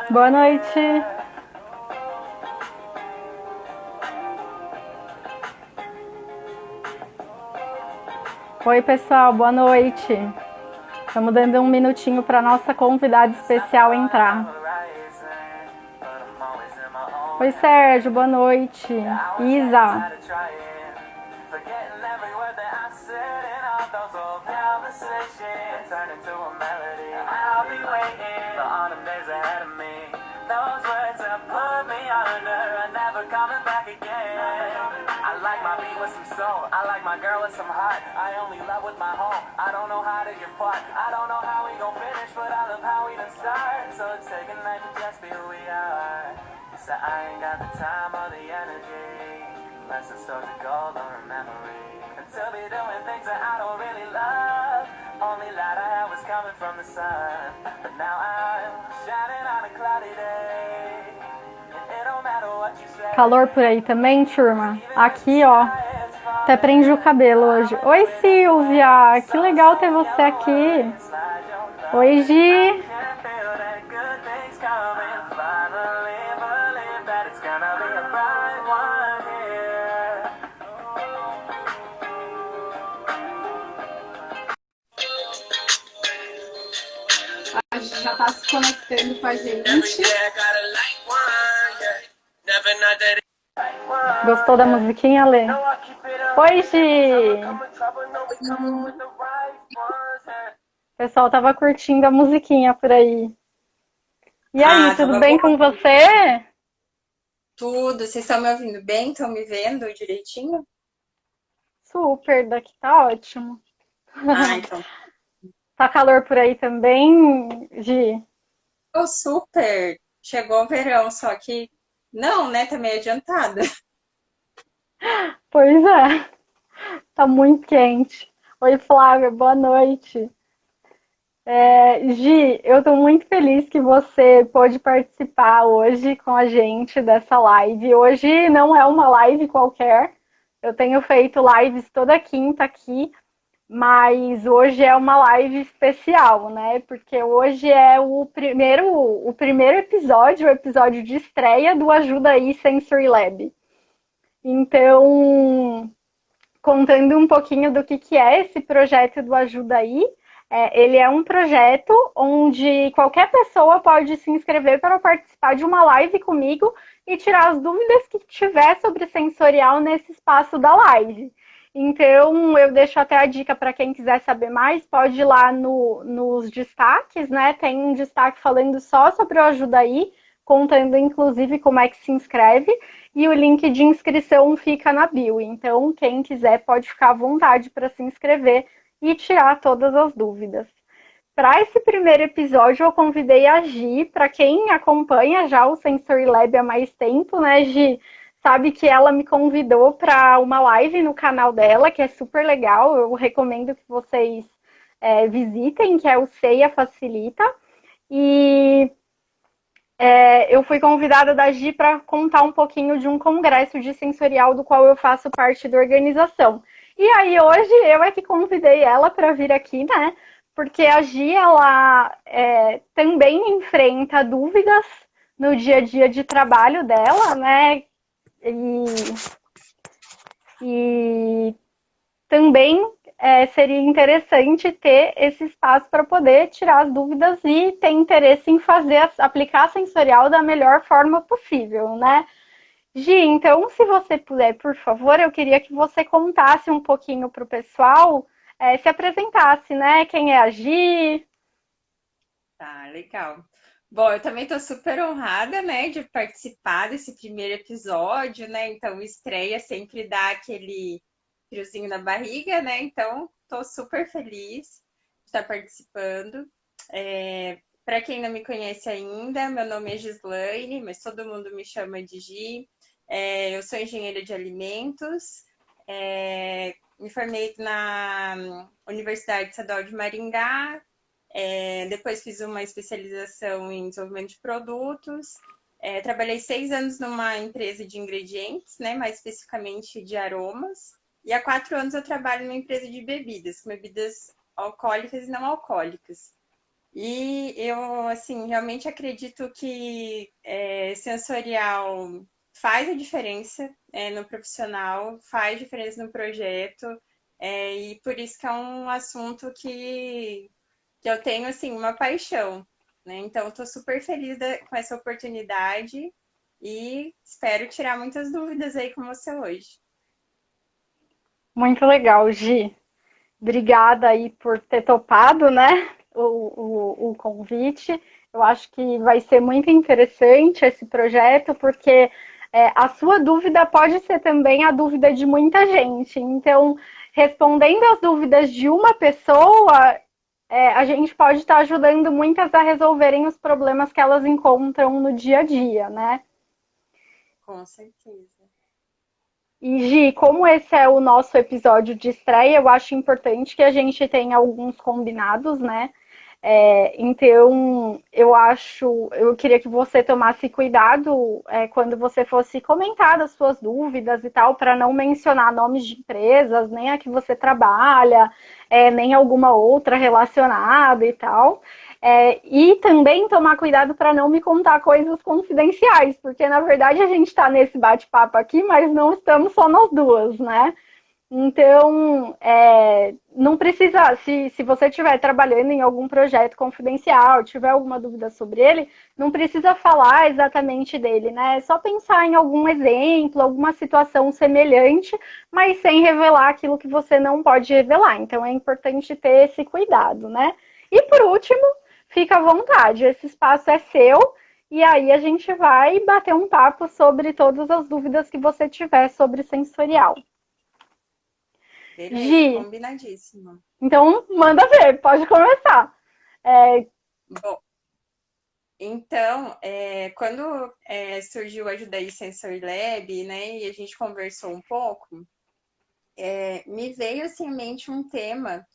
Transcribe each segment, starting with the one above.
Boa noite. Oi, pessoal, boa noite. Estamos dando um minutinho para nossa convidada especial entrar. Oi, Sérgio, boa noite. Isa. I like my girl with some heart. I only love with my home. I don't know how to get far. I don't know how we gon' finish, but I love how we done start. So let's take a night to just be who we are. So I ain't got the time or the energy. Lesson stories of gold or a memory. And to be doing things that I don't really love. Only light I had was coming from the sun. But now I'm shining on a cloudy day. And it don't matter what you say. Calor por aí também, turma? Aqui, ó. Até prendi o cabelo hoje. Oi, Silvia! Que legal ter você aqui. Oi, Gi! A Gi já tá se conectando com a gente. Gostou da musiquinha, Lê? Oi, Gi! O pessoal tava curtindo a musiquinha por aí. E aí, tudo bem com você? Tudo. Vocês estão me ouvindo bem? Estão me vendo direitinho? Super, daqui tá ótimo. Então. Tá calor por aí também, Gi? Oh, super! Chegou o verão, só que não, né? Tá meio adiantada. Pois é, tá muito quente. Oi, Flávia, boa noite. Gi, eu tô muito feliz que você pôde participar hoje com a gente dessa live. Hoje não é uma live qualquer, eu tenho feito lives toda quinta aqui, mas hoje é uma live especial, né? Porque hoje é o primeiro episódio, o episódio de estreia do Ajuda Aí Sensory Lab. Então, contando um pouquinho do que é esse projeto do Ajuda Aí, ele é um projeto onde qualquer pessoa pode se inscrever para participar de uma live comigo e tirar as dúvidas que tiver sobre sensorial nesse espaço da live. Então, eu deixo até a dica para quem quiser saber mais, pode ir lá nos destaques, né? Tem um destaque falando só sobre o Ajuda Aí, contando inclusive como é que se inscreve, e o link de inscrição fica na bio. Então, quem quiser pode ficar à vontade para se inscrever e tirar todas as dúvidas. Para esse primeiro episódio, eu convidei a Gi, para quem acompanha já o Sensory Lab há mais tempo, né, Gi? Sabe que ela me convidou para uma live no canal dela, que é super legal. Eu recomendo que vocês visitem, que é o Ceia Facilita. E eu fui convidada da Gi para contar um pouquinho de um congresso de sensorial do qual eu faço parte da organização. E aí hoje eu é que convidei ela para vir aqui, né? Porque a Gi, ela também enfrenta dúvidas no dia a dia de trabalho dela, né? E também seria interessante ter esse espaço para poder tirar as dúvidas e ter interesse em aplicar sensorial da melhor forma possível, né? Gi, então, se você puder, por favor, eu queria que você contasse um pouquinho para o pessoal, se apresentasse, né? Quem é a Gi? Tá, legal. Bom, eu também tô super honrada, né, de participar desse primeiro episódio, né? Então, estreia sempre dá aquele friozinho na barriga, né? Então, tô super feliz de estar participando. Para quem não me conhece ainda, meu nome é Gislaine, mas todo mundo me chama de Gi. Eu sou engenheira de alimentos, me formei na Universidade Estadual de Maringá, depois fiz uma especialização em desenvolvimento de produtos, Trabalhei 6 anos numa empresa de ingredientes, né? Mais especificamente de aromas. E há 4 anos eu trabalho numa empresa de bebidas alcoólicas e não alcoólicas. E eu, assim, realmente acredito que sensorial faz a diferença no profissional, faz diferença no projeto, e por isso que é um assunto que eu tenho, assim, uma paixão, né? Então, estou super feliz com essa oportunidade e espero tirar muitas dúvidas aí com você hoje. Muito legal, Gi. Obrigada aí por ter topado, né, o convite. Eu acho que vai ser muito interessante esse projeto, porque a sua dúvida pode ser também a dúvida de muita gente. Então, respondendo as dúvidas de uma pessoa, a gente pode estar ajudando muitas a resolverem os problemas que elas encontram no dia a dia, né? Com certeza. E, Gi, como esse é o nosso episódio de estreia, eu acho importante que a gente tenha alguns combinados, né? Então, eu queria que você tomasse cuidado quando você fosse comentar as suas dúvidas e tal, para não mencionar nomes de empresas, nem a que você trabalha, nem alguma outra relacionada e tal. E também tomar cuidado para não me contar coisas confidenciais, porque na verdade a gente está nesse bate-papo aqui, mas não estamos só nós duas, né? Então, não precisa, se você estiver trabalhando em algum projeto confidencial, tiver alguma dúvida sobre ele, não precisa falar exatamente dele, né? É só pensar em algum exemplo, alguma situação semelhante, mas sem revelar aquilo que você não pode revelar. Então, é importante ter esse cuidado, né? E por último, fica à vontade, esse espaço é seu, e aí a gente vai bater um papo sobre todas as dúvidas que você tiver sobre sensorial. Beleza, Gi, combinadíssimo. então manda ver, pode começar. Bom, então, quando surgiu a Ajudaí Sensory Lab, né, e a gente conversou um pouco, me veio assim em mente um tema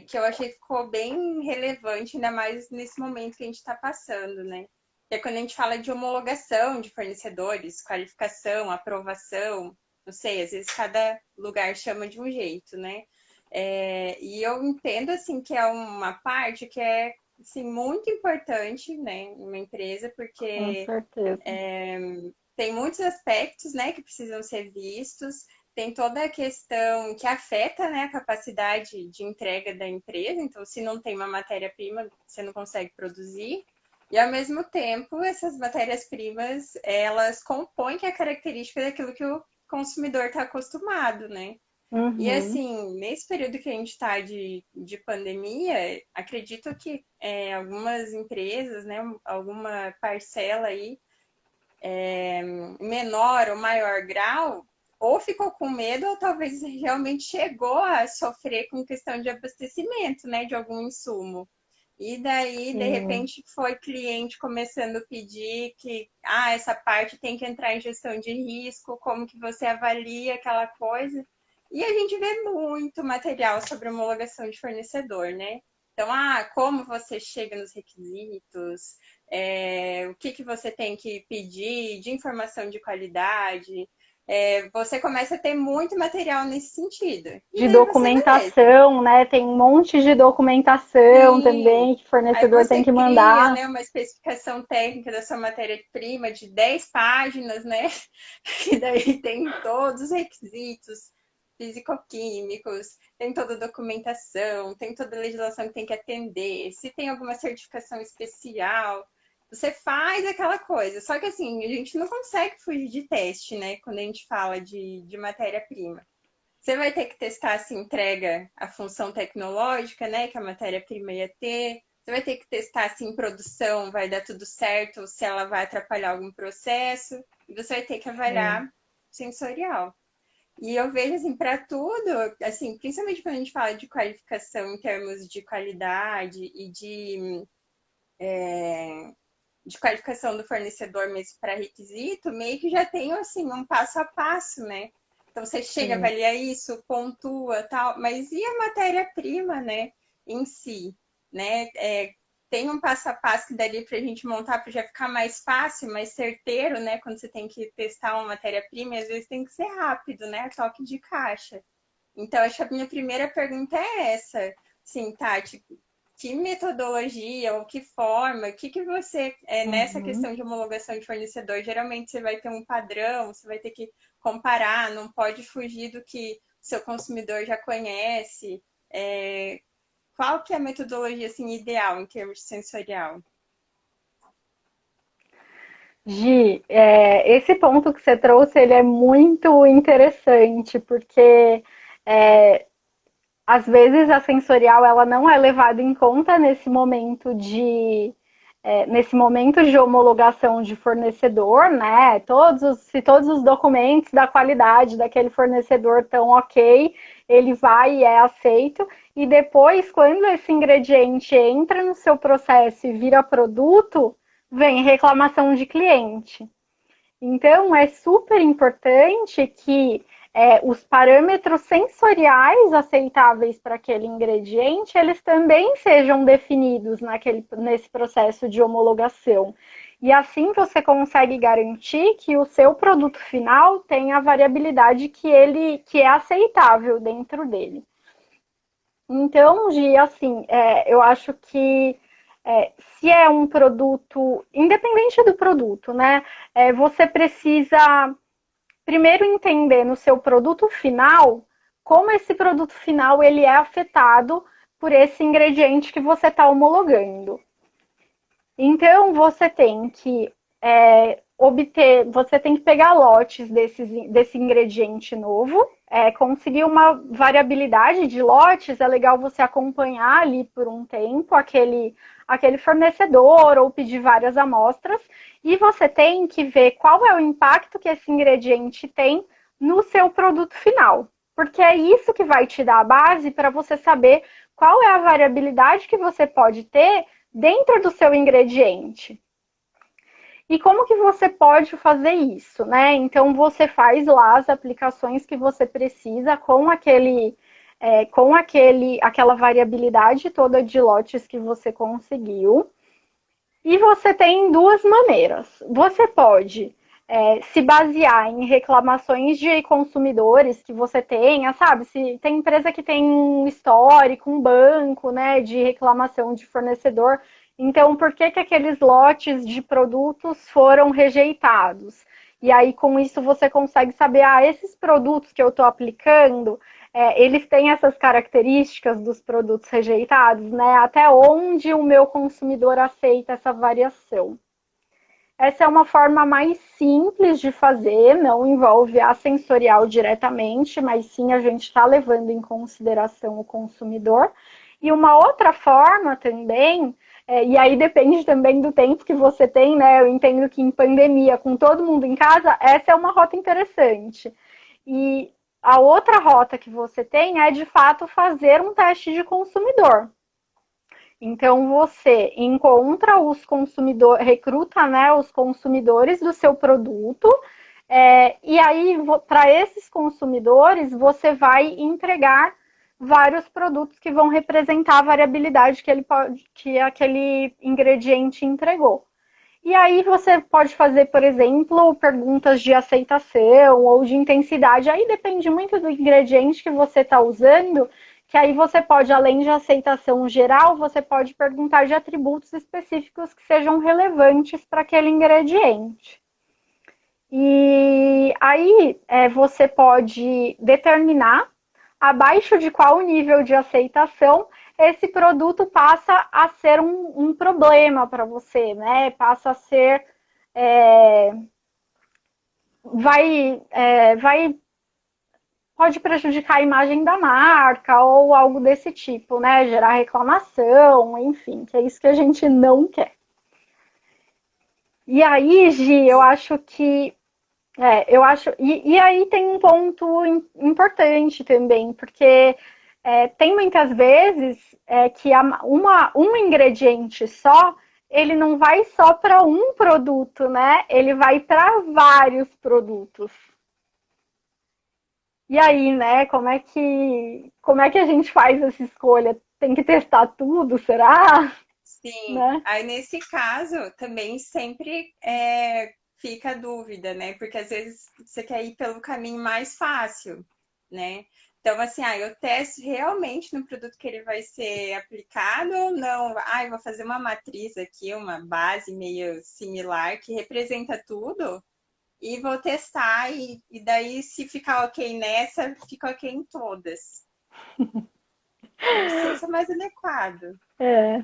que eu achei que ficou bem relevante, ainda mais nesse momento que a gente está passando, né? Que é quando a gente fala de homologação de fornecedores, qualificação, aprovação, não sei, às vezes cada lugar chama de um jeito, né? E eu entendo assim que é uma parte que é assim, muito importante, né, em uma empresa, Com porque certeza. tem muitos aspectos, né, que precisam ser vistos, tem toda a questão que afeta, né, a capacidade de entrega da empresa. Então, se não tem uma matéria-prima, você não consegue produzir. E, ao mesmo tempo, essas matérias-primas, elas compõem a característica daquilo que o consumidor está acostumado, né? E, Uhum. assim, nesse período que a gente está de pandemia, acredito que algumas empresas, né, alguma parcela aí, menor ou maior grau, ou ficou com medo, ou talvez realmente chegou a sofrer com questão de abastecimento, né, de algum insumo. E daí, de Sim. repente, foi cliente começando a pedir que, essa parte tem que entrar em gestão de risco, como que você avalia aquela coisa. E a gente vê muito material sobre homologação de fornecedor, né? Então, como você chega nos requisitos, o que você tem que pedir de informação de qualidade. Você começa a ter muito material nesse sentido. E De daí você, beleza. documentação, né? Tem um monte de documentação Sim. também que o Aí fornecedor tem você que cria, mandar. né, uma especificação técnica da sua matéria-prima de 10 páginas, né? E daí tem todos os requisitos físico-químicos, tem toda a documentação, tem toda a legislação que tem que atender, se tem alguma certificação especial, você faz aquela coisa. Só que assim, a gente não consegue fugir de teste, né? Quando a gente fala de matéria-prima. Você vai ter que testar se entrega a função tecnológica, né, que a matéria-prima ia ter. Você vai ter que testar se em produção vai dar tudo certo, se ela vai atrapalhar algum processo. E você vai ter que Sim. avaliar sensorial. E eu vejo assim, para tudo, assim, principalmente quando a gente fala de qualificação em termos de qualidade e de qualificação do fornecedor mesmo para requisito, meio que já tem assim um passo a passo, né? Então você chega, Sim. avalia isso, pontua, tal, mas e a matéria-prima, né, em si, né? tem um passo a passo dali para a gente montar para já ficar mais fácil, mais certeiro, né? Quando você tem que testar uma matéria-prima, às vezes tem que ser rápido, né? Toque de caixa. Então, acho que a minha primeira pergunta é essa. Sim, Tati, que metodologia ou que forma, o que, que você, nessa Uhum. questão de homologação de fornecedor, geralmente você vai ter um padrão, você vai ter que comparar, não pode fugir do que seu consumidor já conhece. Qual que é a metodologia assim, ideal em termos de sensorial? Gi, esse ponto que você trouxe, ele é muito interessante, porque é, às vezes a sensorial ela não é levada em conta nesse momento de homologação de fornecedor, né? Se todos os documentos da qualidade daquele fornecedor estão ok, ele vai e é aceito. E depois, quando esse ingrediente entra no seu processo e vira produto, vem reclamação de cliente. Então, é super importante que os parâmetros sensoriais aceitáveis para aquele ingrediente, eles também sejam definidos nesse processo de homologação. E assim você consegue garantir que o seu produto final tem a variabilidade que é aceitável dentro dele. Então, Gi, assim, eu acho que se é um produto, independente do produto, né? Você precisa primeiro entender no seu produto final como esse produto final ele é afetado por esse ingrediente que você está homologando. Então você tem que você tem que pegar lotes desse ingrediente novo, conseguir uma variabilidade de lotes, é legal você acompanhar ali por um tempo aquele fornecedor ou pedir várias amostras, e você tem que ver qual é o impacto que esse ingrediente tem no seu produto final. Porque é isso que vai te dar a base para você saber qual é a variabilidade que você pode ter dentro do seu ingrediente. E como que você pode fazer isso, né? Então você faz lá as aplicações que você precisa com aquela variabilidade toda de lotes que você conseguiu. E você tem duas maneiras. Você pode se basear em reclamações de consumidores que você tenha, sabe? Se tem empresa que tem um histórico, um banco, né, de reclamação de fornecedor. Então, por que aqueles lotes de produtos foram rejeitados? E aí, com isso, você consegue saber, esses produtos que eu estou aplicando, eles têm essas características dos produtos rejeitados, né? Até onde o meu consumidor aceita essa variação. Essa é uma forma mais simples de fazer, não envolve a sensorial diretamente, mas sim a gente está levando em consideração o consumidor. E uma outra forma também, e aí depende também do tempo que você tem, né? Eu entendo que em pandemia, com todo mundo em casa, essa é uma rota interessante. E a outra rota que você tem é, de fato, fazer um teste de consumidor. Então, você encontra os consumidores, recruta, né, os consumidores do seu produto, e aí, para esses consumidores, você vai entregar vários produtos que vão representar a variabilidade que aquele ingrediente entregou. E aí você pode fazer, por exemplo, perguntas de aceitação ou de intensidade. Aí depende muito do ingrediente que você está usando, que aí você pode, além de aceitação geral, você pode perguntar de atributos específicos que sejam relevantes para aquele ingrediente. E aí você pode determinar abaixo de qual nível de aceitação esse produto passa a ser um problema para você, né? Passa a ser. Pode prejudicar a imagem da marca ou algo desse tipo, né? Gerar reclamação, enfim, que é isso que a gente não quer. E aí, Gi, eu acho que e aí tem um ponto importante também, porque tem muitas vezes que um ingrediente só, ele não vai só para um produto, né? Ele vai para vários produtos. E aí, né? Como é que a gente faz essa escolha? Tem que testar tudo, será? Sim, né? aí nesse caso também sempre fica a dúvida, né? Porque às vezes você quer ir pelo caminho mais fácil, né? Então, assim, eu testo realmente no produto que ele vai ser aplicado ou não? Eu vou fazer uma matriz aqui, uma base meio similar que representa tudo e vou testar e daí se ficar ok nessa, fica ok em todas. Não sei se é mais adequado. É.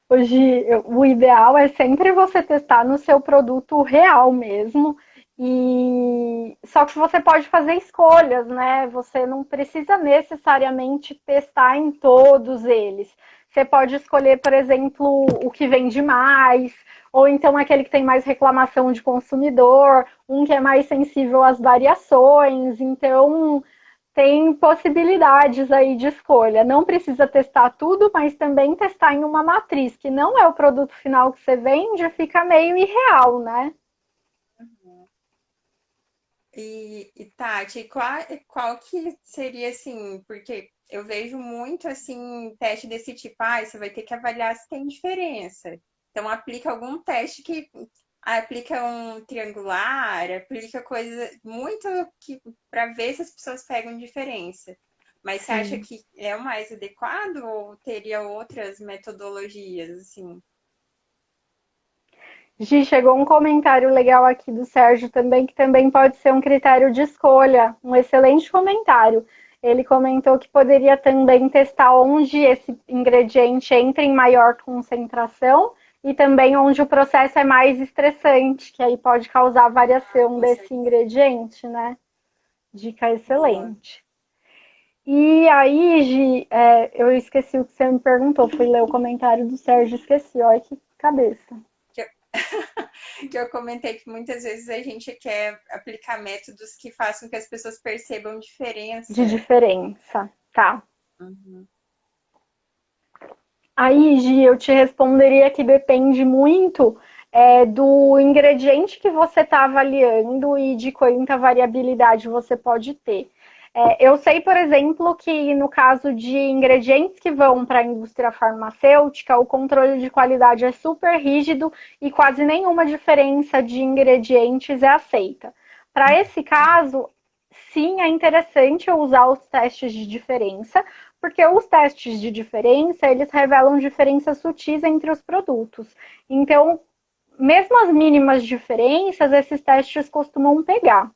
Hoje, o ideal é sempre você testar no seu produto real mesmo. E só que você pode fazer escolhas, né? Você não precisa necessariamente testar em todos eles. Você pode escolher, por exemplo, o que vende mais, ou então aquele que tem mais reclamação de consumidor, um que é mais sensível às variações. Então, tem possibilidades aí de escolha. Não precisa testar tudo, mas também testar em uma matriz, que não é o produto final que você vende, fica meio irreal, né? E Tati, qual que seria assim? Porque eu vejo muito assim, teste desse tipo, você vai ter que avaliar se tem diferença. Então aplica algum teste que aplica um triangular, aplica coisa muito que para ver se as pessoas pegam diferença. Mas você acha Sim. que é o mais adequado ou teria outras metodologias assim? Gi, chegou um comentário legal aqui do Sérgio também, que também pode ser um critério de escolha. Um excelente comentário. Ele comentou que poderia também testar onde esse ingrediente entra em maior concentração e também onde o processo é mais estressante, que aí pode causar variação Com desse certeza. ingrediente, né? Dica Boa. excelente. E aí, Gi, eu esqueci o que você me perguntou. Fui ler o comentário do Sérgio, esqueci. Olha que cabeça. Que eu, que eu comentei que muitas vezes a gente quer aplicar métodos que façam que as pessoas percebam De diferença. diferença. Tá. Uhum. Aí, Gi, eu te responderia que depende muito do ingrediente que você está avaliando e de quanta variabilidade você pode ter. Eu sei, por exemplo, que no caso de ingredientes que vão para a indústria farmacêutica, o controle de qualidade é super rígido e quase nenhuma diferença de ingredientes é aceita. Para esse caso, sim, é interessante usar os testes de diferença, porque os testes de diferença, eles revelam diferenças sutis entre os produtos. Então, mesmo as mínimas diferenças, esses testes costumam pegar.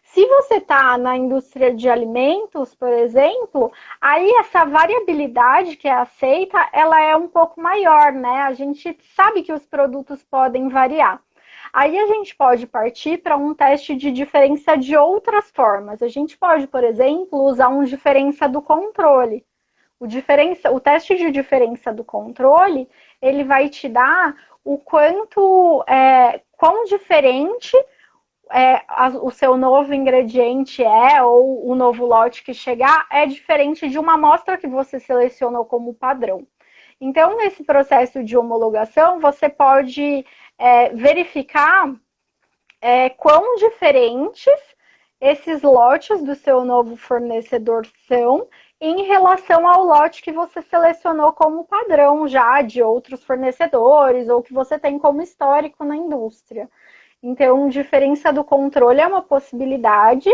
Se você está na indústria de alimentos, por exemplo, aí essa variabilidade que é aceita, ela é um pouco maior, né? A gente sabe que os produtos podem variar. Aí a gente pode partir para um teste de diferença de outras formas. A gente pode, por exemplo, usar um diferença do controle. O teste de diferença do controle, ele vai te dar o quão diferente o seu novo ingrediente ou o novo lote que chegar, é diferente de uma amostra que você selecionou como padrão. Então, nesse processo de homologação, você pode verificar quão diferentes esses lotes do seu novo fornecedor são em relação ao lote que você selecionou como padrão já de outros fornecedores ou que você tem como histórico na indústria. Então, diferença do controle é uma possibilidade,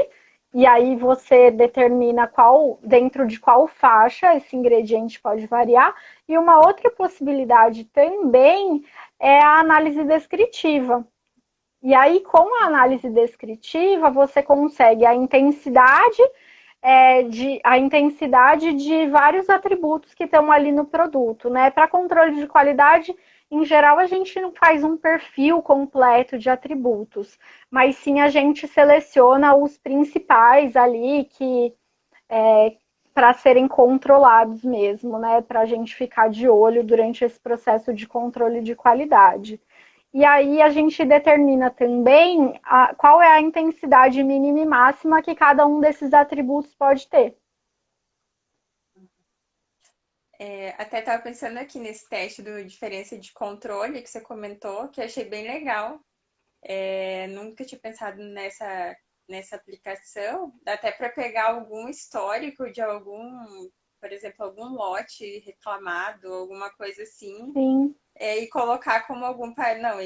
e aí você determina dentro de qual faixa esse ingrediente pode variar. E uma outra possibilidade também é a análise descritiva. E aí, com a análise descritiva, você consegue a intensidade de vários atributos que estão ali no produto, né? Para controle de qualidade, em geral, a gente não faz um perfil completo de atributos, mas sim a gente seleciona os principais ali que para serem controlados mesmo, né? Para a gente ficar de olho durante esse processo de controle de qualidade. E aí a gente determina também qual é a intensidade mínima e máxima que cada um desses atributos pode ter. Até estava pensando aqui nesse teste do diferença de controle que você comentou, que eu achei bem legal. Nunca tinha pensado nessa aplicação, dá até para pegar algum histórico de algum por exemplo, algum lote reclamado, alguma coisa assim, Sim, e colocar como algum não,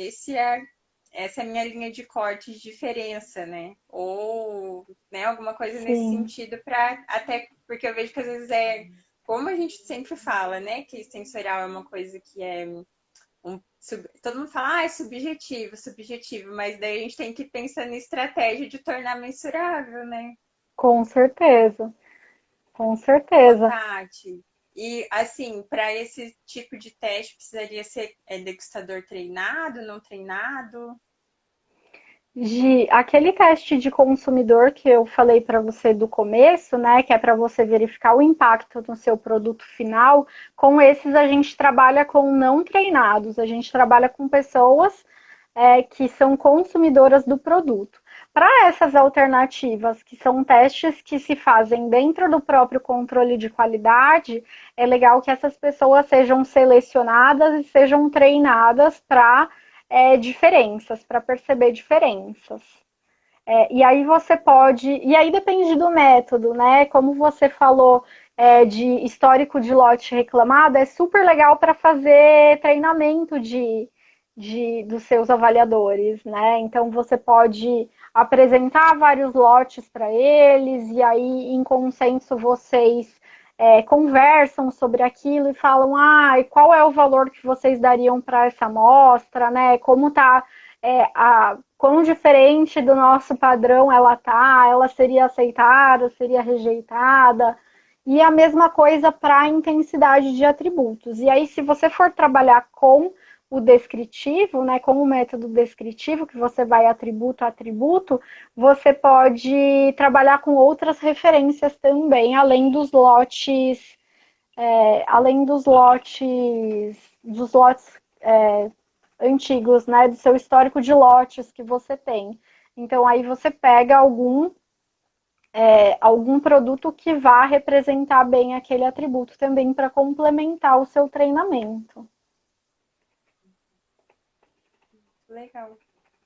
essa é a minha linha de corte de diferença, né? Ou, né, alguma coisa nesse sim. sentido para até porque eu vejo que às vezes como a gente sempre fala, né, que sensorial é uma coisa que todo mundo fala, é subjetivo, subjetivo, mas daí a gente tem que pensar na estratégia de tornar mensurável, né? Com certeza, com Ô, certeza. Tati, e assim, para esse tipo de teste precisaria ser degustador treinado, não treinado? Aquele teste de consumidor que eu falei para você do começo, né, que é para você verificar o impacto no seu produto final, com esses a gente trabalha com não treinados, a gente trabalha com pessoas que são consumidoras do produto. Para essas alternativas, que são testes que se fazem dentro do próprio controle de qualidade, é legal que essas pessoas sejam selecionadas e sejam treinadas para diferenças, para perceber diferenças. E aí você pode. E aí depende do método, né? Como você falou de histórico de lote reclamado, é super legal para fazer treinamento dos seus avaliadores, né? Então você pode apresentar vários lotes para eles, e aí, em consenso, vocês conversam sobre aquilo e falam, qual é o valor que vocês dariam para essa amostra, né? Como está quão diferente do nosso padrão ela tá, ela seria aceitada, seria rejeitada. E a mesma coisa para a intensidade de atributos. E aí, se você for trabalhar com o descritivo, né, com o método descritivo, que você vai atributo a atributo, você pode trabalhar com outras referências também, além dos lotes antigos, né, do seu histórico de lotes que você tem. Então aí você pega algum produto que vá representar bem aquele atributo também para complementar o seu treinamento. Legal,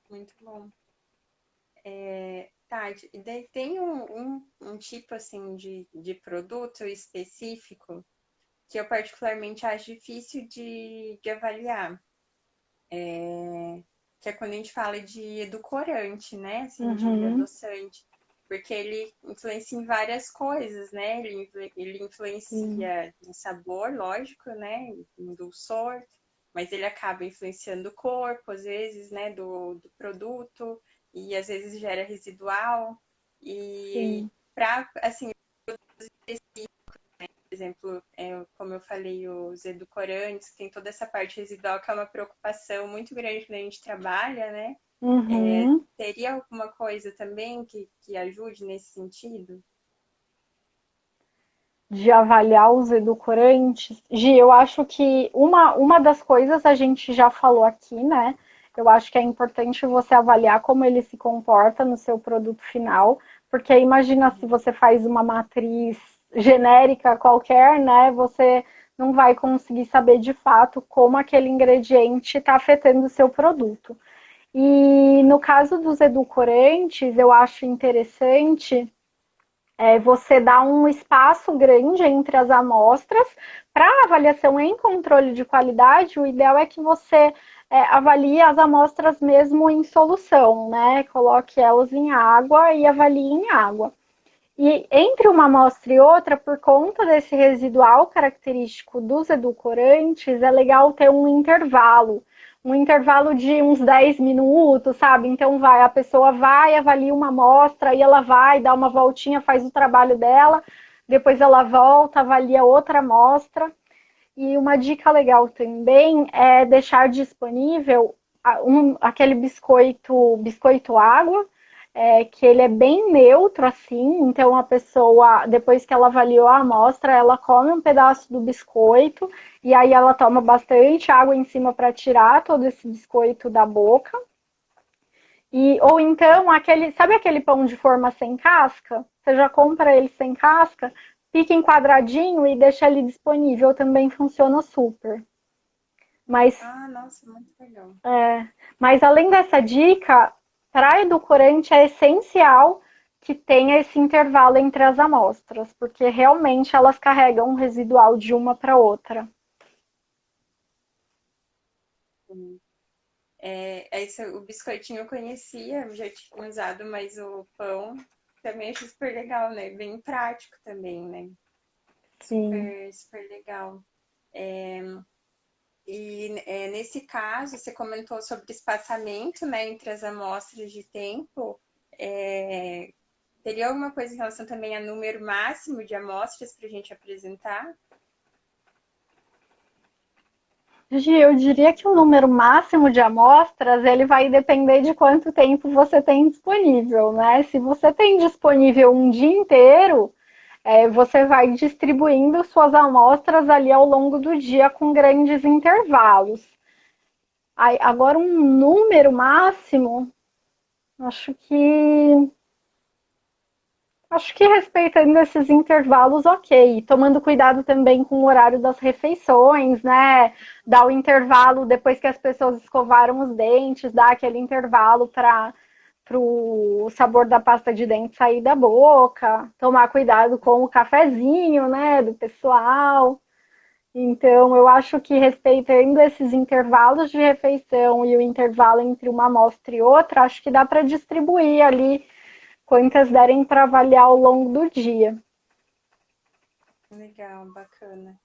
muito bom. Tati, e daí tem um tipo assim de produto específico que eu particularmente acho difícil de avaliar. Que é quando a gente fala de edulcorante, né? Assim, de Uhum, adoçante. Porque ele influencia em várias coisas, né? Ele sim, influencia no sabor, lógico, né? No dulçor, mas ele acaba influenciando o corpo, às vezes, né? Do produto, e às vezes gera residual. E sim. para, assim, por exemplo, como eu falei, os edulcorantes, tem toda essa parte residual que é uma preocupação muito grande quando a gente trabalha, né? Uhum. Teria alguma coisa também que ajude nesse sentido? De avaliar os edulcorantes. Gi, eu acho que uma das coisas a gente já falou aqui, né? Eu acho que é importante você avaliar como ele se comporta no seu produto final, porque imagina se você faz uma matriz genérica qualquer, né? Você não vai conseguir saber de fato como aquele ingrediente está afetando o seu produto. E no caso dos edulcorantes, eu acho interessante você dá um espaço grande entre as amostras. Para avaliação em controle de qualidade, o ideal é que você avalie as amostras mesmo em solução, né? Coloque elas em água e avalie em água. E entre uma amostra e outra, por conta desse residual característico dos edulcorantes, é legal ter um intervalo de uns 10 minutos, sabe? Então a pessoa vai, avalia uma amostra, e ela vai, dá uma voltinha, faz o trabalho dela, depois ela volta, avalia outra amostra. E uma dica legal também é deixar disponível aquele biscoito água, que ele é bem neutro, assim, então a pessoa, depois que ela avaliou a amostra, ela come um pedaço do biscoito, e aí ela toma bastante água em cima para tirar todo esse biscoito da boca. Ou então, sabe aquele pão de forma sem casca? Você já compra ele sem casca, pica em quadradinho e deixa ele disponível, também funciona super. Mas Ah, nossa, muito legal. Mas além dessa dica, para edulcorante é essencial que tenha esse intervalo entre as amostras, porque realmente elas carregam um residual de uma para outra. O biscoitinho eu conhecia, já tinha usado, mas o pão também achei super legal, né? Bem prático também, né? Sim. Super, super legal. Nesse caso, você comentou sobre espaçamento, né, entre as amostras de tempo. Teria alguma coisa em relação também a número máximo de amostras para a gente apresentar? Gi, eu diria que o número máximo de amostras ele vai depender de quanto tempo você tem disponível, né? Se você tem disponível um dia inteiro, você vai distribuindo suas amostras ali ao longo do dia com grandes intervalos. Aí, agora, um número máximo, acho que respeitando esses intervalos, ok. Tomando cuidado também com o horário das refeições, né? Dar o intervalo depois que as pessoas escovaram os dentes, dar aquele intervalo para o sabor da pasta de dente sair da boca. Tomar cuidado com o cafezinho, né? Do pessoal. Então, eu acho que respeitando esses intervalos de refeição e o intervalo entre uma amostra e outra, acho que dá para distribuir ali quantas derem para avaliar ao longo do dia. Legal, bacana.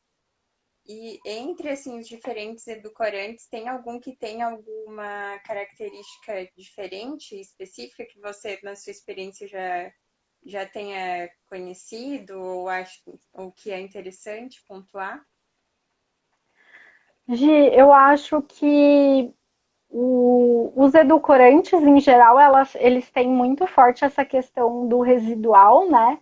E entre assim, os diferentes edulcorantes, tem algum que tem alguma característica diferente, específica, que você, na sua experiência, já tenha conhecido ou que é interessante pontuar? Gi, eu acho que os edulcorantes, em geral, eles têm muito forte essa questão do residual, né?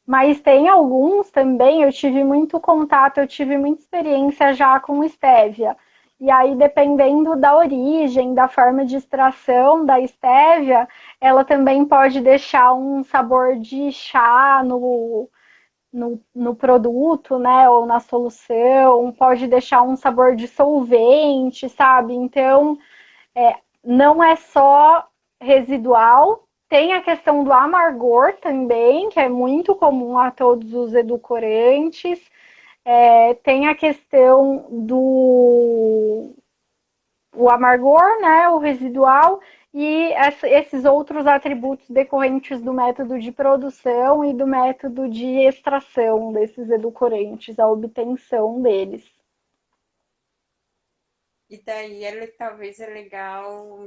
Mas tem alguns também, eu tive muito contato, eu tive muita experiência já com estévia. E aí, dependendo da origem, da forma de extração da estévia, ela também pode deixar um sabor de chá no produto, né, ou na solução, pode deixar um sabor de solvente, sabe? Então, não é só residual, tem a questão do amargor também, que é muito comum a todos os edulcorantes. Tem a questão do o amargor, né, o residual, e esses outros atributos decorrentes do método de produção e do método de extração desses edulcorantes, a obtenção deles. E daí talvez é legal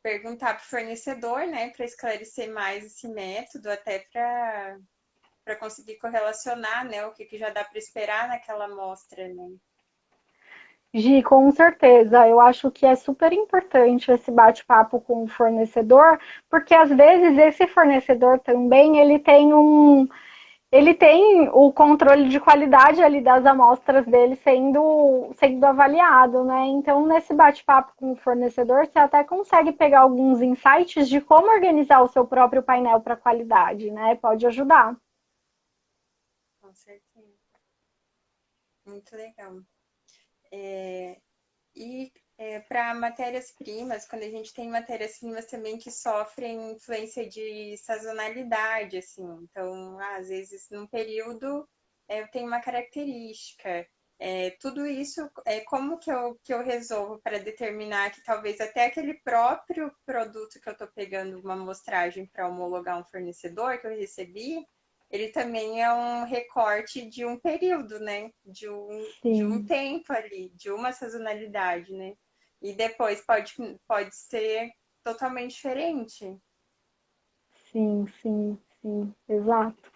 perguntar para o fornecedor, né, para esclarecer mais esse método, até para conseguir correlacionar, né, o que já dá para esperar naquela amostra, né? Gi, com certeza, eu acho que é super importante esse bate-papo com o fornecedor, porque às vezes esse fornecedor também ele tem o controle de qualidade ali das amostras dele sendo avaliado, né? Então, nesse bate-papo com o fornecedor, você até consegue pegar alguns insights de como organizar o seu próprio painel para qualidade, né? Pode ajudar. Com certeza. Muito legal. Para matérias-primas, quando a gente tem matérias-primas também que sofrem influência de sazonalidade, assim, então, às vezes, num período tem uma característica. Tudo isso, como que eu resolvo para determinar que talvez até aquele próprio produto que eu estou pegando uma amostragem para homologar um fornecedor que eu recebi, ele também é um recorte de um período, né? De um Sim, tempo ali, de uma sazonalidade, né? E depois pode ser totalmente diferente. sim, exato.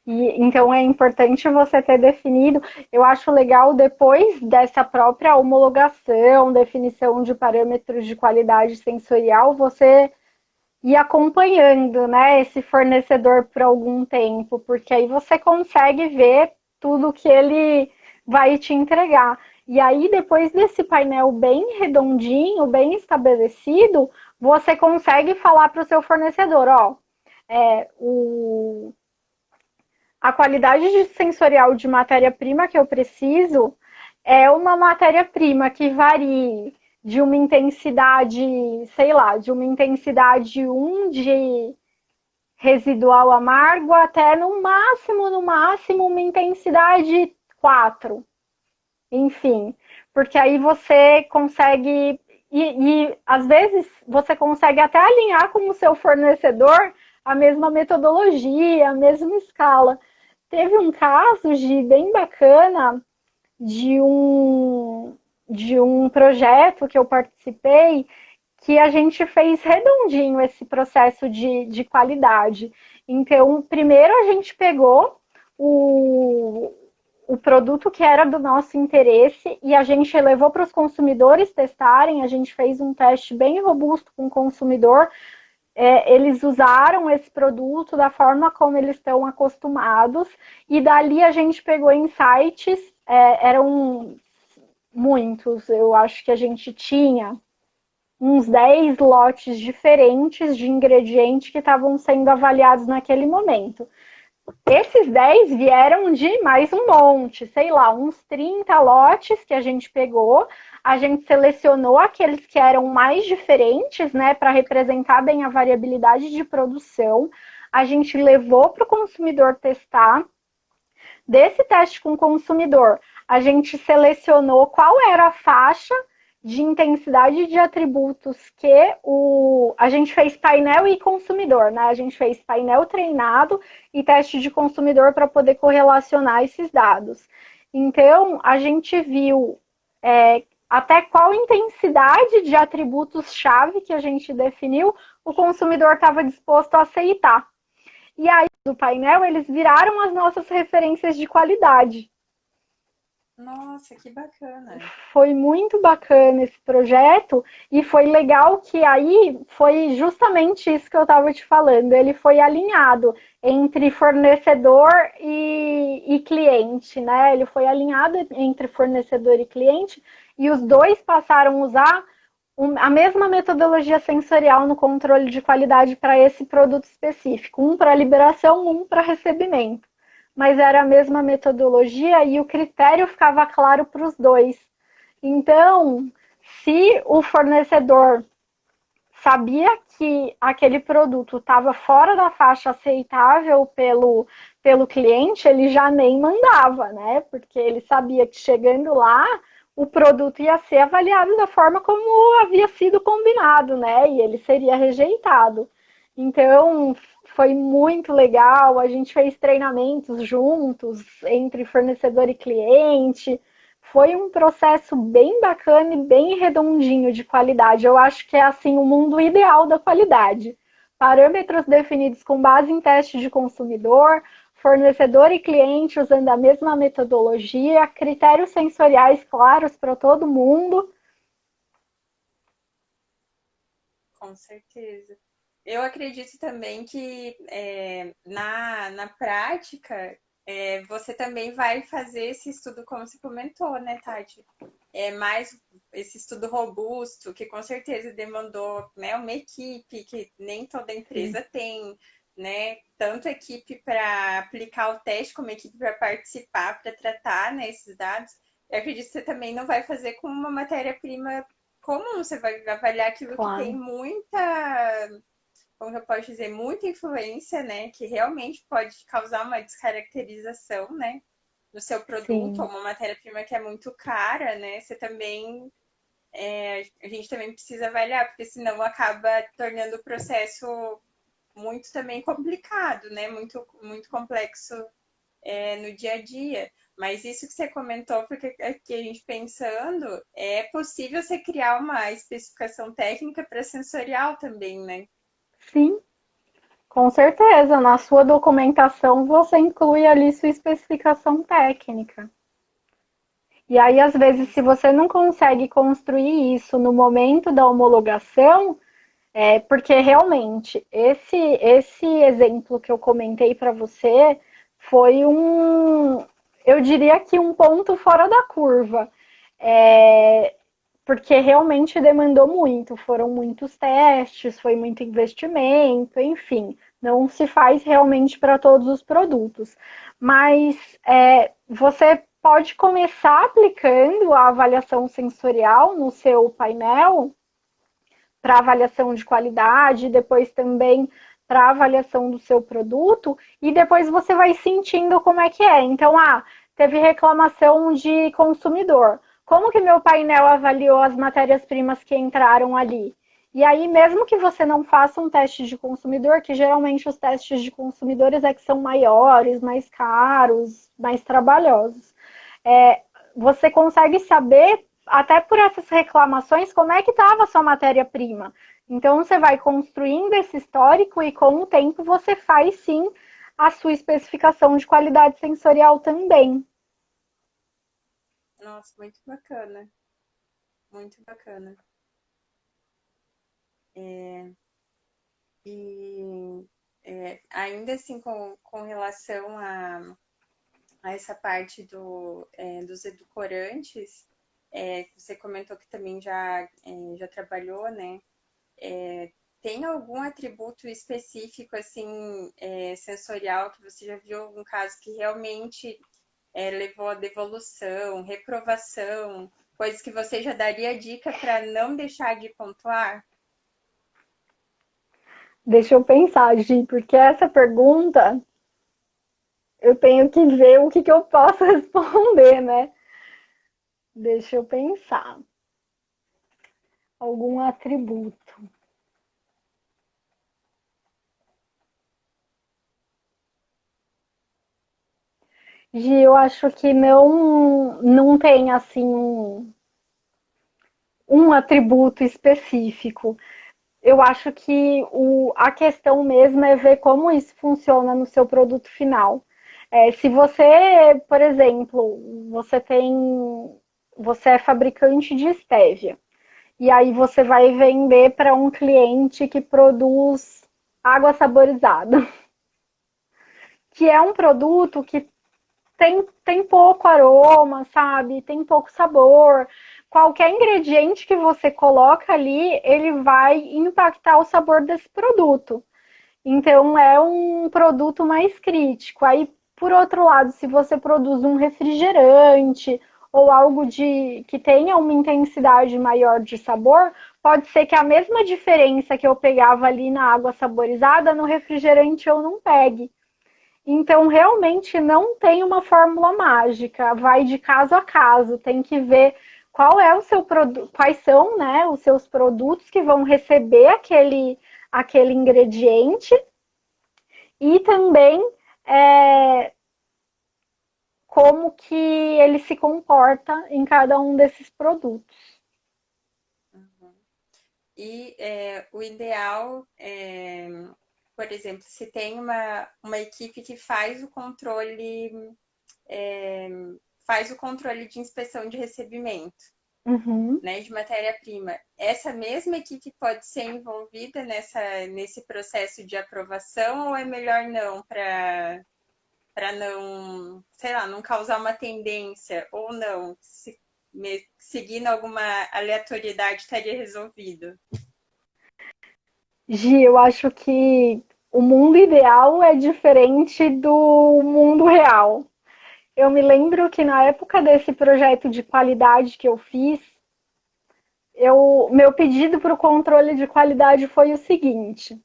E, então é importante você ter definido. Eu acho legal depois dessa própria homologação, definição de parâmetros de qualidade sensorial, você ir acompanhando, né, esse fornecedor por algum tempo, porque aí você consegue ver tudo que ele vai te entregar. E aí, depois desse painel bem redondinho, bem estabelecido, você consegue falar para o seu fornecedor, ó, a qualidade sensorial de matéria-prima que eu preciso é uma matéria-prima que varie de uma intensidade, sei lá, de uma intensidade 1 de residual amargo até no máximo, uma intensidade 4. Enfim, porque aí você consegue, e às vezes você consegue até alinhar com o seu fornecedor a mesma metodologia, a mesma escala. Teve um caso de bem bacana de um projeto que eu participei que a gente fez redondinho esse processo de qualidade. Então, primeiro a gente pegou o produto que era do nosso interesse e a gente levou para os consumidores testarem, a gente fez um teste bem robusto com o consumidor, eles usaram esse produto da forma como eles estão acostumados, e dali a gente pegou insights, eram muitos, eu acho que a gente tinha uns 10 lotes diferentes de ingredientes que estavam sendo avaliados naquele momento. Esses 10 vieram de mais um monte, sei lá, uns 30 lotes que a gente pegou. A gente selecionou aqueles que eram mais diferentes, né, para representar bem a variabilidade de produção. A gente levou para o consumidor testar. Desse teste com o consumidor, a gente selecionou qual era a faixa de intensidade de atributos que a gente fez painel e consumidor, né? A gente fez painel treinado e teste de consumidor para poder correlacionar esses dados. Então, a gente viu até qual intensidade de atributos-chave que a gente definiu o consumidor estava disposto a aceitar. E aí, do painel, eles viraram as nossas referências de qualidade. Nossa, que bacana. Foi muito bacana esse projeto e foi legal que aí foi justamente isso que eu estava te falando. Ele foi alinhado entre fornecedor e cliente, né? Ele foi alinhado entre fornecedor e cliente e os dois passaram a usar a mesma metodologia sensorial no controle de qualidade para esse produto específico. Um para liberação, um para recebimento. Mas era a mesma metodologia e o critério ficava claro para os dois. Então, se o fornecedor sabia que aquele produto estava fora da faixa aceitável pelo cliente, ele já nem mandava, né? Porque ele sabia que chegando lá, o produto ia ser avaliado da forma como havia sido combinado, né? E ele seria rejeitado. Então, foi muito legal, a gente fez treinamentos juntos entre fornecedor e cliente. Foi um processo bem bacana e bem redondinho de qualidade. Eu acho que é assim o mundo ideal da qualidade. Parâmetros definidos com base em teste de consumidor, fornecedor e cliente usando a mesma metodologia, critérios sensoriais claros para todo mundo. Com certeza. Eu acredito também que na prática você também vai fazer esse estudo, como você comentou, né, Tati? Mais esse estudo robusto, que com certeza demandou, né, uma equipe que nem toda empresa tem, né? Tanto equipe para aplicar o teste, como equipe para participar, para tratar, né, esses dados. Eu acredito que você também não vai fazer com uma matéria-prima comum, você vai avaliar aquilo que tem muita, como eu posso dizer, muita influência, né? Que realmente pode causar uma descaracterização, né? No seu produto, ou uma matéria-prima que é muito cara, né? Você também, a gente também precisa avaliar, porque senão acaba tornando o processo muito também complicado, né? Muito, muito complexo no dia a dia. Mas isso que você comentou, porque aqui a gente pensando, é possível você criar uma especificação técnica para sensorial também, né? Sim, com certeza. Na sua documentação você inclui ali sua especificação técnica. E aí, às vezes, se você não consegue construir isso no momento da homologação, porque realmente esse exemplo que eu comentei para você foi eu diria que um ponto fora da curva. Porque realmente demandou muito, foram muitos testes, foi muito investimento, enfim, não se faz realmente para todos os produtos. Mas você pode começar aplicando a avaliação sensorial no seu painel para avaliação de qualidade, depois também para avaliação do seu produto e depois você vai sentindo como é que é. Então, teve reclamação de consumidor. Como que meu painel avaliou as matérias-primas que entraram ali? E aí, mesmo que você não faça um teste de consumidor, que geralmente os testes de consumidores é que são maiores, mais caros, mais trabalhosos, você consegue saber, até por essas reclamações, como é que estava a sua matéria-prima. Então, você vai construindo esse histórico e, com o tempo, você faz, sim, a sua especificação de qualidade sensorial também. Nossa, muito bacana. Muito bacana. E ainda assim, com relação a essa parte dos edulcorantes, você comentou que também já trabalhou, né? Tem algum atributo específico, assim, sensorial, que você já viu algum caso que realmente levou a devolução, reprovação, coisas que você já daria dica para não deixar de pontuar? Deixa eu pensar, Gi, porque essa pergunta eu tenho que ver o que eu posso responder, né? Deixa eu pensar. Algum atributo. Gi, eu acho que não tem assim um atributo específico. Eu acho que a questão mesmo é ver como isso funciona no seu produto final. Se você, por exemplo, você é fabricante de estévia e aí você vai vender para um cliente que produz água saborizada, que é um produto que tem pouco aroma, sabe? Tem pouco sabor. Qualquer ingrediente que você coloca ali, ele vai impactar o sabor desse produto. Então, é um produto mais crítico. Aí, por outro lado, se você produz um refrigerante ou algo que tenha uma intensidade maior de sabor, pode ser que a mesma diferença que eu pegava ali na água saborizada, no refrigerante eu não pegue. Então, realmente não tem uma fórmula mágica, vai de caso a caso, tem que ver qual é o seu produto, quais são, né, os seus produtos que vão receber aquele ingrediente e também como que ele se comporta em cada um desses produtos. E o ideal por exemplo, se tem uma equipe que faz o controle de inspeção de recebimento, Uhum. né, de matéria-prima, essa mesma equipe pode ser envolvida nesse processo de aprovação ou é melhor não, para não, sei lá, não causar uma tendência ou não, seguindo alguma aleatoriedade estaria resolvido? Gi, eu acho que o mundo ideal é diferente do mundo real. Eu me lembro que na época desse projeto de qualidade que eu fiz, meu pedido para o controle de qualidade foi o seguinte: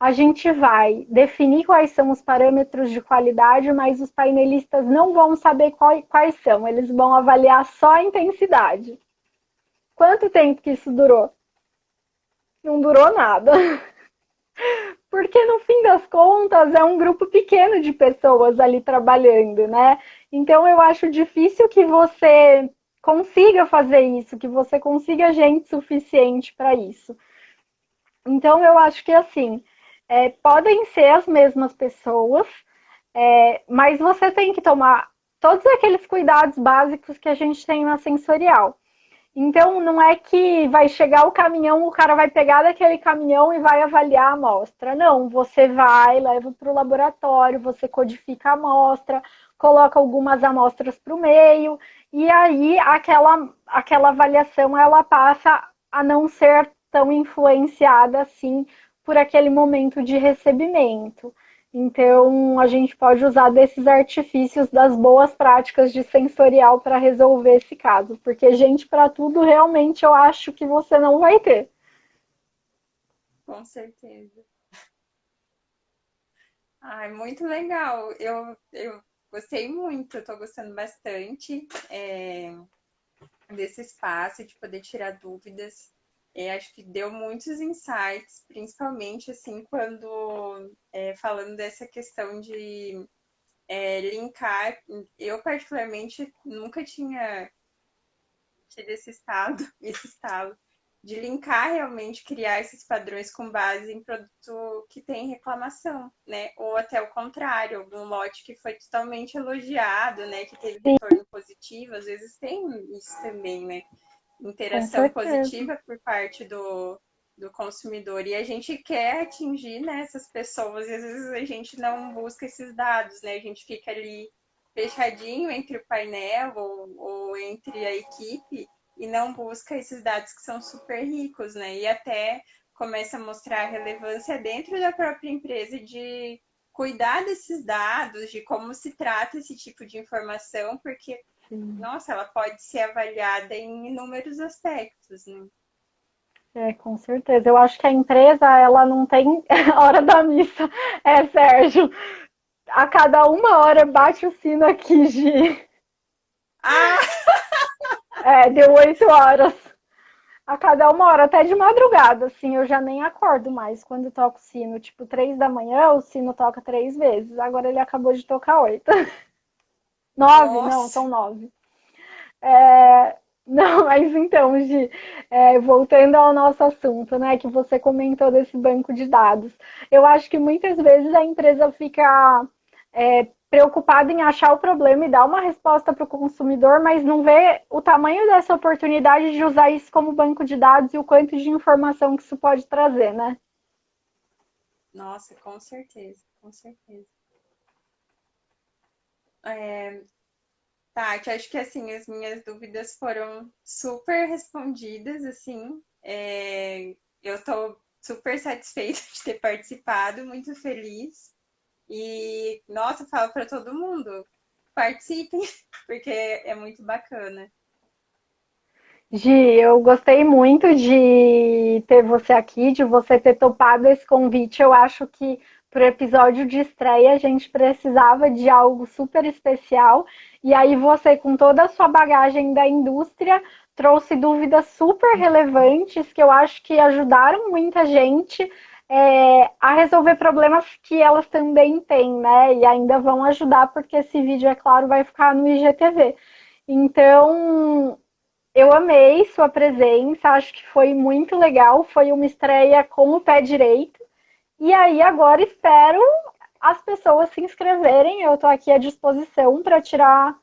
a gente vai definir quais são os parâmetros de qualidade, mas os painelistas não vão saber quais são, eles vão avaliar só a intensidade. Quanto tempo que isso durou? Não durou nada. Porque no fim das contas é um grupo pequeno de pessoas ali trabalhando, né? Então eu acho difícil que você consiga fazer isso, que você consiga gente suficiente para isso. Então eu acho que assim, podem ser as mesmas pessoas, mas você tem que tomar todos aqueles cuidados básicos que a gente tem na sensorial. Então, não é que vai chegar o caminhão, o cara vai pegar daquele caminhão e vai avaliar a amostra. Não, você vai, leva para o laboratório, você codifica a amostra, coloca algumas amostras para o meio, e aí aquela avaliação ela passa a não ser tão influenciada assim por aquele momento de recebimento. Então, a gente pode usar desses artifícios das boas práticas de sensorial para resolver esse caso, porque gente para tudo realmente eu acho que você não vai ter. Com certeza. Ai, muito legal. Eu gostei muito, eu tô gostando bastante desse espaço, de poder tirar dúvidas. Acho que deu muitos insights, principalmente assim, quando falando dessa questão de linkar. Eu, particularmente, nunca tinha tido esse estado, esse estalo de linkar realmente, criar esses padrões com base em produto que tem reclamação, né? Ou até o contrário, algum lote que foi totalmente elogiado, né? Que teve Sim, retorno positivo, às vezes tem isso também, né? com Interação certeza. positiva por parte do consumidor. E a gente quer atingir, né, essas pessoas, e às vezes a gente não busca esses dados, né? A gente fica ali fechadinho entre o painel ou entre a equipe e não busca esses dados que são super ricos, né? E até começa a mostrar a relevância dentro da própria empresa de cuidar desses dados, de como se trata esse tipo de informação, porque, Sim. nossa, ela pode ser avaliada em inúmeros aspectos, né? Com certeza. Eu acho que a empresa, ela não tem hora da missa. Sérgio, a cada 1 hora bate o sino aqui, Gi. Ah, Deu 8 horas. A cada 1 hora, até de madrugada, assim, eu já nem acordo mais quando toca o sino. Tipo, 3 da manhã, o sino toca 3 vezes. Agora ele acabou de tocar 8. 9? Não, nossa! são 9. É, não, mas então, Gi, voltando ao nosso assunto, né, que você comentou desse banco de dados. Eu acho que muitas vezes a empresa fica preocupada em achar o problema e dar uma resposta para o consumidor, mas não vê o tamanho dessa oportunidade de usar isso como banco de dados e o quanto de informação que isso pode trazer, né? Nossa, com certeza, com certeza. É, Tati, acho que assim, as minhas dúvidas foram super respondidas, assim. Eu estou super satisfeita de ter participado, muito feliz. E, nossa, falo para todo mundo, participem, porque é muito bacana. Gi, eu gostei muito de ter você aqui, de você ter topado esse convite. Eu acho que para o episódio de estreia a gente precisava de algo super especial. E aí você, com toda a sua bagagem da indústria, trouxe dúvidas super relevantes que eu acho que ajudaram muita gente a resolver problemas que elas também têm, né? E ainda vão ajudar, porque esse vídeo, é claro, vai ficar no IGTV. Então, eu amei sua presença, acho que foi muito legal, foi uma estreia com o pé direito. E aí agora espero as pessoas se inscreverem, eu estou aqui à disposição para tirar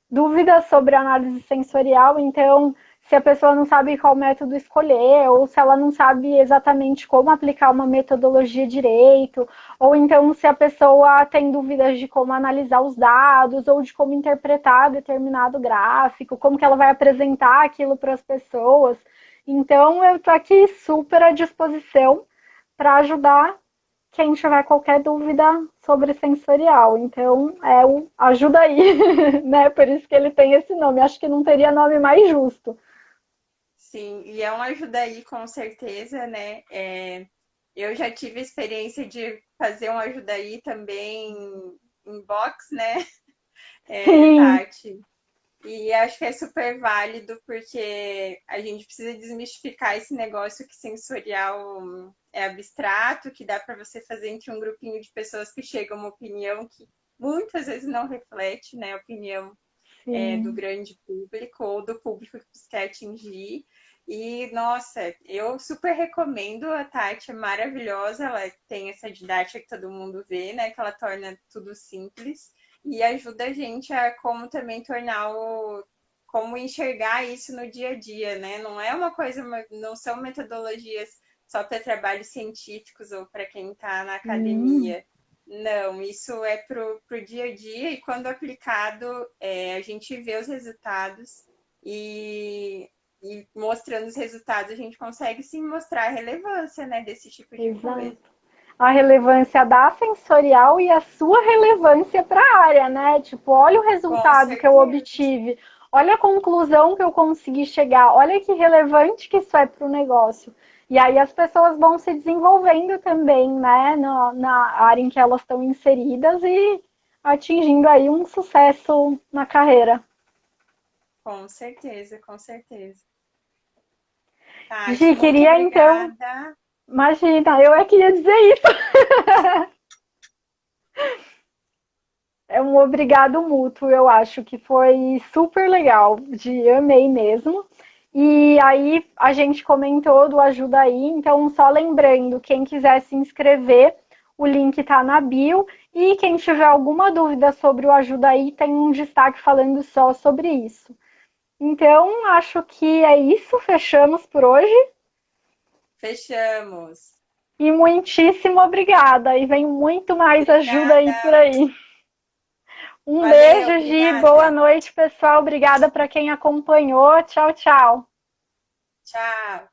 dúvidas sobre análise sensorial, então se a pessoa não sabe qual método escolher, ou se ela não sabe exatamente como aplicar uma metodologia direito, ou então se a pessoa tem dúvidas de como analisar os dados, ou de como interpretar determinado gráfico, como que ela vai apresentar aquilo para as pessoas. Então eu estou aqui super à disposição para ajudar quem tiver qualquer dúvida sobre sensorial. Então, o Ajuda Aí, né? Por isso que ele tem esse nome. Acho que não teria nome mais justo. Sim, e é uma ajuda aí, com certeza, né? Eu já tive a experiência de fazer um ajuda aí também em box, né, Sim, Tati? E acho que é super válido porque a gente precisa desmistificar esse negócio que sensorial é abstrato, que dá para você fazer entre um grupinho de pessoas que chegam a uma opinião que muitas vezes não reflete, né, a opinião do sim. grande público ou do público que você quer atingir. E, nossa, eu super recomendo a Tati, é maravilhosa, ela tem essa didática que todo mundo vê, né? Que ela torna tudo simples e ajuda a gente a como também tornar como enxergar isso no dia a dia, né? Não é uma coisa, não são metodologias só para trabalhos científicos ou para quem está na Hum, academia. Não, isso é pro dia a dia e quando aplicado, a gente vê os resultados e mostrando os resultados, a gente consegue sim mostrar a relevância, né, desse tipo de exato. coisa. A relevância da sensorial e a sua relevância para a área, né? Tipo, olha o Com resultado que eu certeza. obtive, olha a conclusão que eu consegui chegar, olha que relevante que isso é para o negócio. E aí as pessoas vão se desenvolvendo também, né, na área em que elas estão inseridas e atingindo aí um sucesso na carreira. Com certeza, com certeza. Tati, Gi, muito queria então, obrigada. imagina, eu é que ia dizer isso. É um obrigado mútuo, eu acho que foi super legal, amei mesmo. E aí a gente comentou do Ajuda Aí, então só lembrando, quem quiser se inscrever, o link está na bio. E quem tiver alguma dúvida sobre o Ajuda Aí, tem um destaque falando só sobre isso. Então, acho que é isso, fechamos por hoje. Fechamos. E muitíssimo obrigada. E vem muito mais ajuda aí por Obrigada. aí. Um Valeu, beijo, Gi. Boa obrigada. noite, pessoal. Obrigada para quem acompanhou. Tchau, tchau. Tchau.